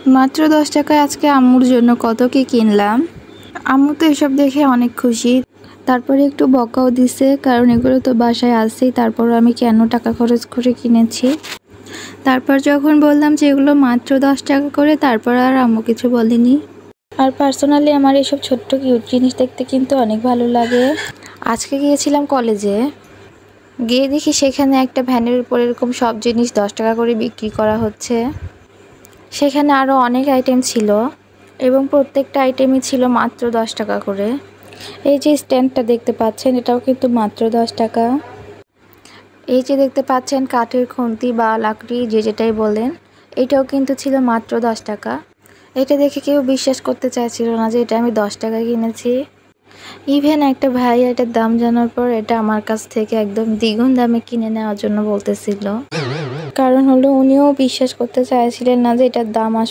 মাত্র 10 টাকায় আজকে আম্মুর জন্য কত কি কিনলাম। আম্মু তো এসব দেখে অনেক খুশি। তারপরে একটু বকাও দিছে, কারণ এগুলো তো বাসায় আসেই, তারপর আমি কেন টাকা খরচ করে কিনেছি। তারপর যখন বললাম যে এগুলো মাত্র 10 টাকা করে, তারপর আর আম্মু কিছু বলেনি। আর পার্সোনালি আমার এসব ছোট্ট কিউট জিনিস দেখতে কিন্তু অনেক ভালো লাগে। আজকে গিয়েছিলাম কলেজে, গিয়ে দেখি সেখানে একটা ভ্যানের উপর এরকম সব জিনিস 10 টাকা করে বিক্রি করা হচ্ছে। সেখানে আরও অনেক আইটেম ছিল এবং প্রত্যেকটা আইটেমই ছিল মাত্র 10 টাকা করে। এই যে স্ট্যান্ডটা দেখতে পাচ্ছেন, এটাও কিন্তু মাত্র 10 টাকা। এই যে দেখতে পাচ্ছেন কাঠের খুন্তি বা লাকড়ি, যে যেটাই বলেন, এটাও কিন্তু ছিল মাত্র 10 টাকা। এটা দেখে কেউ বিশ্বাস করতে চাইছিল না যে এটা আমি 10 টাকায় কিনেছি। ইভেন একটা ভাই এটার দাম জানার পর এটা আমার কাছ থেকে একদম দ্বিগুণ দামে কিনে নেওয়ার জন্য বলতেছিল। কারণ হলো উনিও বিশ্বাস করতে চাইছিলেন না যে এটার দাম আসলে